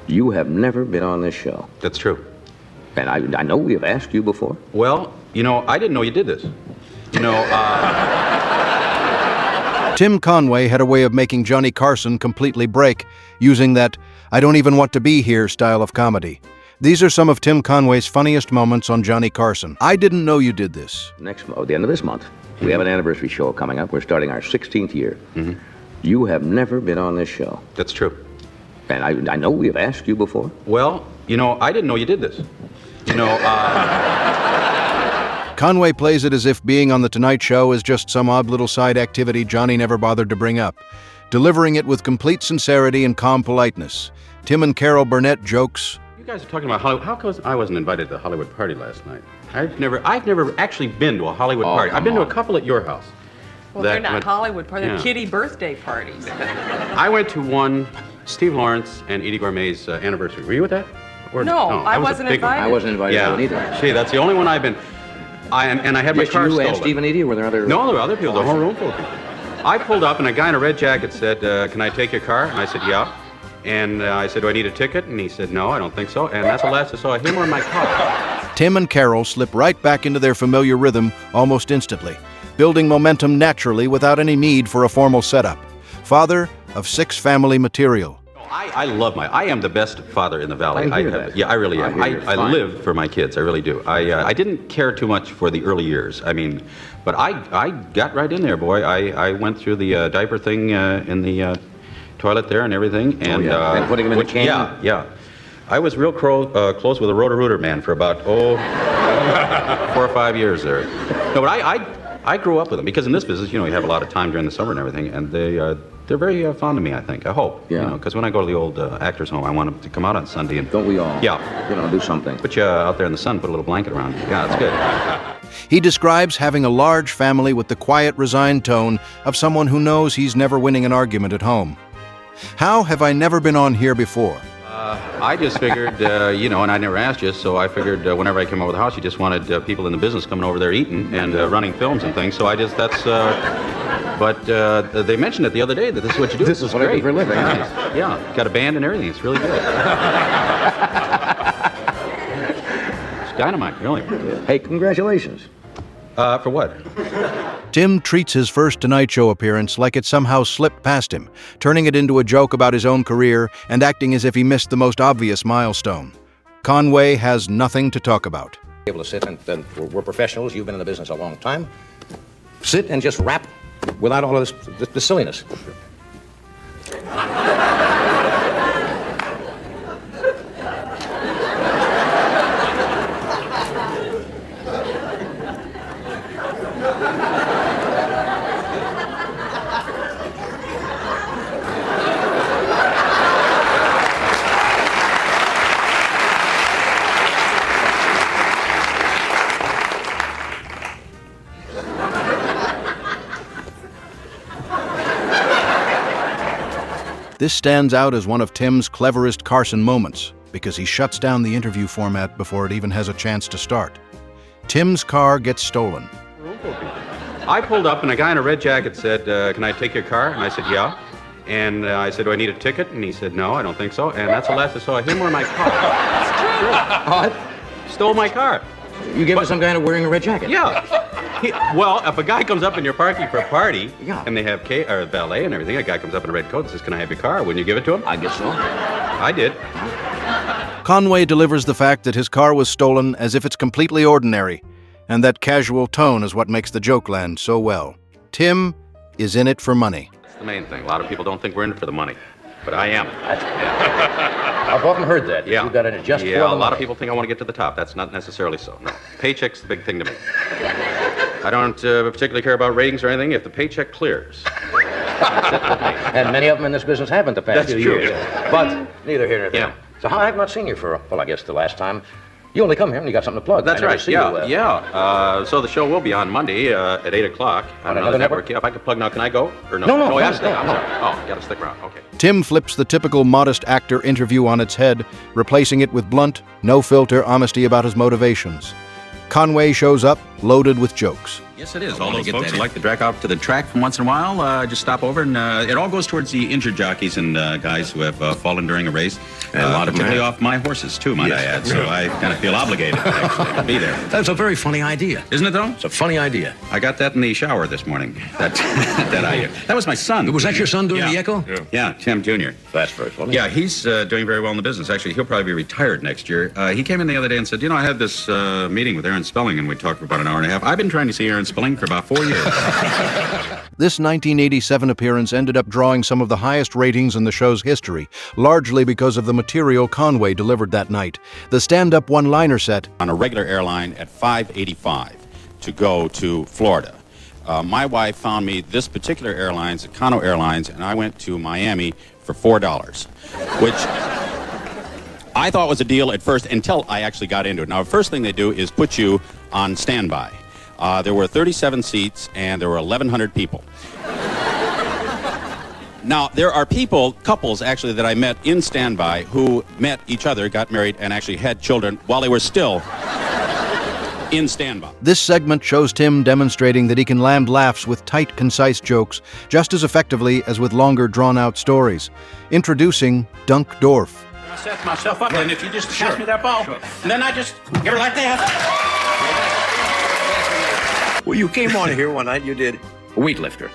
You have never been on this show. That's true. And I know we have asked you before. Well, I didn't know you did this. Tim Conway had a way of making Johnny Carson completely break, using that "I don't even want to be here" style of comedy. These are some of Tim Conway's funniest moments on Johnny Carson. I didn't know you did this. At the end of this month, we have an anniversary show coming up. We're starting our 16th year. Mm-hmm. You have never been on this show. That's true. And I know we have asked you before. Well, I didn't know you did this. Conway plays it as if being on The Tonight Show is just some odd little side activity Johnny never bothered to bring up, delivering it with complete sincerity and calm politeness. Tim and Carol Burnett jokes. You guys are talking about Hollywood. How come I wasn't invited to the Hollywood party last night? I've never actually been to a Hollywood party. I've been to a couple at your house. Well, they're not Hollywood parties. They're kiddie birthday parties. I went to one, Steve Lawrence and Edie Gourmet's anniversary. Were you at that? No, I wasn't invited. I wasn't invited to that either. Gee, that's the only one I've been. And I had my car stolen. You and Steve and Edie, or were there other? No, there were other people. The whole room full of people. I pulled up, and a guy in a red jacket said, "Can I take your car?" And I said, "Yeah." And I said, "Do I need a ticket?" And he said, "No, I don't think so." And that's the last I saw of him or my car. Tim and Carol slip right back into their familiar rhythm almost instantly, building momentum naturally without any need for a formal setup. Father of 6 family material. I love I am the best father in the Valley. I hear that. Yeah, I really am. I live for my kids. I really do. I didn't care too much for the early years. But I got right in there, boy. I went through the diaper thing in the toilet there and everything. And, and putting them in the can? Yeah. I was real close with a Roto-Rooter man for about, 4 or 5 years there. No, but I grew up with them because in this business, you have a lot of time during the summer and everything, and they're very fond of me, I think. I hope. Yeah. Because when I go to the old actors' home, I want them to come out on Sunday and. Don't we all? Yeah. Do something. Put you out there in the sun, put a little blanket around you. Yeah, that's good. He describes having a large family with the quiet, resigned tone of someone who knows he's never winning an argument at home. How have I never been on here before? I just figured, and I never asked you, so I figured whenever I came over the house, you just wanted people in the business coming over there eating and running films and things. So but they mentioned it the other day that this is what you do. This is what I do for a living. Nice. Yeah, got a band and everything. It's really good. It's dynamite, really. Hey, congratulations. For what? Tim treats his first Tonight Show appearance like it somehow slipped past him, turning it into a joke about his own career and acting as if he missed the most obvious milestone. Conway has nothing to talk about. Able to sit and we're professionals. You've been in the business a long time. Sit and just rap without all of this silliness. This stands out as one of Tim's cleverest Carson moments because he shuts down the interview format before it even has a chance to start. Tim's car gets stolen. I pulled up and a guy in a red jacket said, "Can I take your car?" And I said, "Yeah." And I said, "Do I need a ticket?" And he said, "No, I don't think so." And that's the last I saw of him or my car. That's true. Stole my car. You gave it to some guy wearing a red jacket? Yeah. Well, if a guy comes up and you're parking for a party, Yeah. and they have valet and everything, a guy comes up in a red coat and says, "Can I have your car?" Wouldn't you give it to him? I guess so. I did. Conway delivers the fact that his car was stolen as if it's completely ordinary, and that casual tone is what makes the joke land so well. Tim is in it for money. That's the main thing. A lot of people don't think we're in it for the money, but I am. I've often heard that. Yeah. You've got it just for the a lot money. of people think I want to get to the top. That's not necessarily so. No. Paycheck's the big thing to me. I don't particularly care about ratings or anything if the paycheck clears. And many of them in this business haven't the past That's few true. years. But neither here nor there. Yeah. So I have not seen you for, I guess the last time. You only come here when you got something to plug. That's I never right. see Yeah, you, yeah. So the show will be on Monday at 8 o'clock On another network? Yeah, if I could plug now, can I go? Or no? No, I no, have to stay. no. I'm sorry. Oh, got to stick around. Okay. Tim flips the typical modest actor interview on its head, replacing it with blunt, no-filter honesty about his motivations. Conway shows up, loaded with jokes. Yes, it is. I All wanna those get folks that who in. like to drag out to the track from once in a while, just stop over, and it all goes towards the injured jockeys and guys who have fallen during a race. And a lot of them particularly have. off my horses, too, might I add. So I kind of feel obligated, actually, to be there. That's a very funny idea. Isn't it, though? It's a funny idea. I got that in the shower this morning. That was my son. Was that your son doing Yeah. the echo? Yeah, Tim Jr. That's very funny. Yeah, he's doing very well in the business. Actually, he'll probably be retired next year. He came in the other day and said, I had this meeting with Aaron Spelling, and we talked for about an hour and a half. I've been trying to see Aaron Spelling for about 4 years. This 1987 appearance ended up drawing some of the highest ratings in the show's history, largely because of the material Conway delivered that night. The stand-up one-liner set, On a regular airline at $5.85 to go to Florida. My wife found me this particular airline's, Econo Airlines, and I went to Miami for $4, which I thought was a deal at first until I actually got into it. Now, the first thing they do is put you on standby. There were 37 seats, and there were 1,100 people. Now, there are couples actually, that I met in standby who met each other, got married, and actually had children while they were still in standby. this segment shows Tim demonstrating that he can land laughs with tight, concise jokes just as effectively as with longer, drawn-out stories. Introducing Dunk Dorf. I set myself up, and if you just pass me that ball, and then I just give her like that. Well, you came on here one night, you did a weightlifter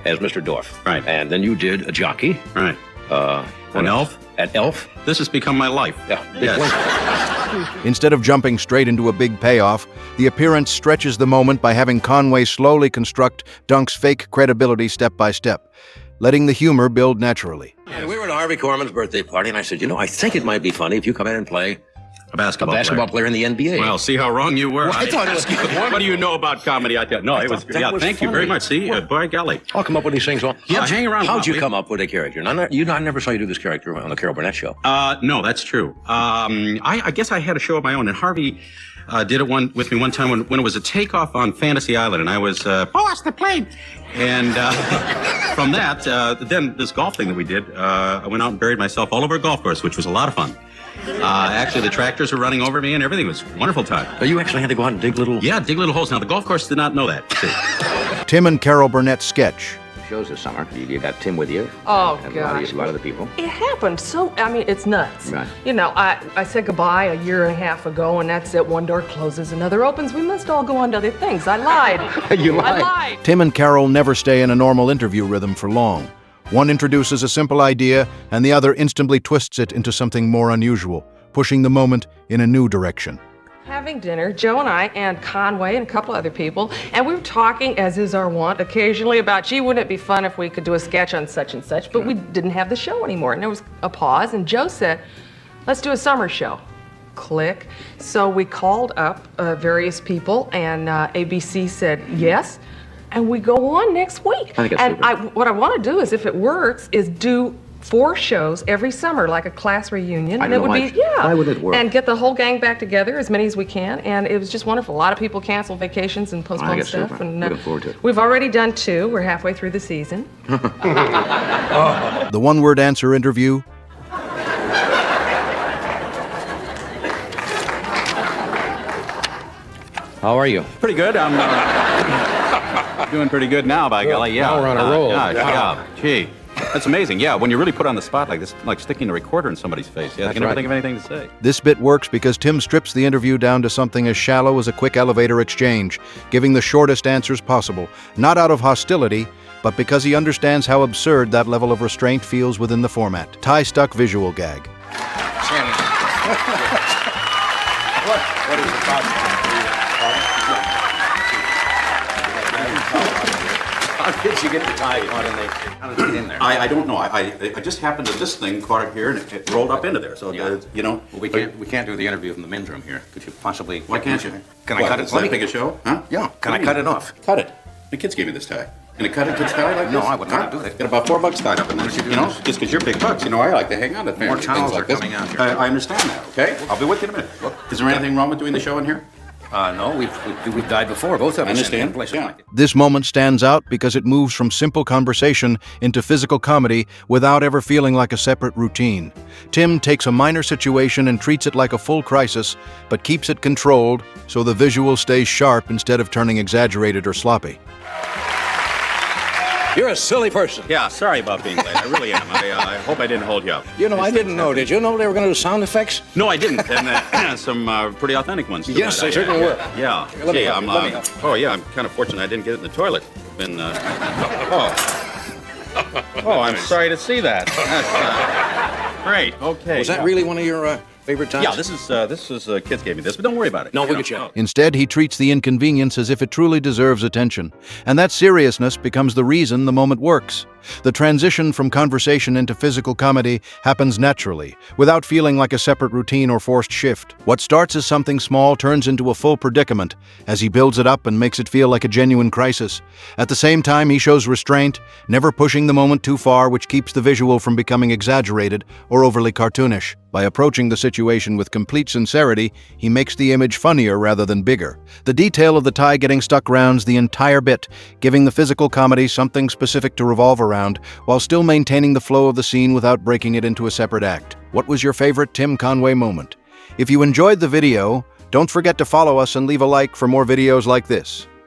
as Mr. Dorf. Right. And then you did a jockey. Right. An elf? At Elf. This has become my life. Yeah. Yes. Instead of jumping straight into a big payoff, the appearance stretches the moment by having Conway slowly construct Dunk's fake credibility step by step, letting the humor build naturally. And we were at Harvey Korman's birthday party, and I said, I think it might be funny if you come in and play A basketball player in the NBA. Well, see how wrong you were. Well, I thought it was good. What do you know about comedy? No, it was. thought that Yeah, was thank you very funny. much. See, by golly. I'll come up with these things. Yeah, hang around. How'd you Bobby. come up with a character? I never saw you do this character on the Carol Burnett show. No, that's true. I guess I had a show of my own, and Harvey did it with me one time when it was a takeoff on Fantasy Island, and I was boss the plane. And from that, then this golf thing that we did, I went out and buried myself all over a golf course, which was a lot of fun. Actually, the tractors were running over me and everything. It was a wonderful time. But you actually had to go out and dig little Yeah, dig little holes. Now, the golf course did not know that. See. Tim and Carol Burnett sketch. shows this summer. You got Tim with you. Oh, and gosh. a lot of the people. It happened it's nuts. Right. I said goodbye a year and a half ago, and that's it. One door closes, another opens. We must all go on to other things. I lied. You lied. I lied. Tim and Carol never stay in a normal interview rhythm for long. One introduces a simple idea, and the other instantly twists it into something more unusual, pushing the moment in a new direction. Having dinner, Joe and I, and Conway, and a couple other people, and we were talking, as is our wont, occasionally about, gee, wouldn't it be fun if we could do a sketch on such and such, but we didn't have the show anymore. And there was a pause, and Joe said, let's do a summer show. Click. So we called up various people, and ABC said yes, and we go on next week. I think that's super. What I want to do is, if it works, is do 4 shows every summer, like a class reunion. I And it know, would be, why would it work? And get the whole gang back together, as many as we can. And it was just wonderful. A lot of people cancel vacations and postpone guess stuff. super. And Looking forward to it. we've already done 2. We're halfway through the season. The one-word answer interview. How are you? Pretty good. I'm doing pretty good now, by golly. Yeah. now we're on a roll. Yeah. Gee. That's amazing. Yeah, when you're really put on the spot like this, like sticking a recorder in somebody's face. Yeah, they can never right. think of anything to say. This bit works because Tim strips the interview down to something as shallow as a quick elevator exchange, giving the shortest answers possible, not out of hostility, but because he understands how absurd that level of restraint feels within the format. Tie-stuck visual gag. What is the problem? How did you get the tie on and how did it get in there? I don't know. I just happened to this thing caught it here and it rolled up into there. So you know. Well, we can't do the interview from the men's room here. Could you possibly? Why can't you? Can I cut it? Is that big a show? Huh? Yeah. Can I cut it off? Cut it. The kids gave me this tie. Can I cut a kid's tie like this? No, I wouldn't want to do that. Got about $4 tied up in there. you do You know, this? just because you're big bucks. You know, I like to hang on to family towels things like are this. coming out here. I understand that. Okay, I'll be with you in a minute. Is there anything wrong with doing the show in here? No, we've died before, both of us. understand. In places Yeah. like it. This moment stands out because it moves from simple conversation into physical comedy without ever feeling like a separate routine. Tim takes a minor situation and treats it like a full crisis, but keeps it controlled so the visual stays sharp instead of turning exaggerated or sloppy. You're a silly person. Yeah, sorry about being late. I really am. I hope I didn't hold you up. You know, I didn't know. Did you know they were going to do sound effects? No, I didn't. And some pretty authentic ones. too, Yes, might they I certainly add. were. Yeah. Let me Gee, help I'm, you, let me help oh, yeah, I'm kind of fortunate I didn't get it in the toilet. Been, oh, I'm sorry to see that. Great, okay. Was that yeah. really one of your favorite times? Yeah, this is kids gave me this, but don't worry about it. No, You we know. could show. Instead, he treats the inconvenience as if it truly deserves attention, and that seriousness becomes the reason the moment works. The transition from conversation into physical comedy happens naturally, without feeling like a separate routine or forced shift. What starts as something small turns into a full predicament as he builds it up and makes it feel like a genuine crisis. At the same time, he shows restraint, never pushing the moment too far, which keeps the visual from becoming exaggerated or overly cartoonish. By approaching the situation with complete sincerity, he makes the image funnier rather than bigger. The detail of the tie getting stuck rounds the entire bit, giving the physical comedy something specific to revolve around, while still maintaining the flow of the scene without breaking it into a separate act. What was your favorite Tim Conway moment? If you enjoyed the video, don't forget to follow us and leave a like for more videos like this.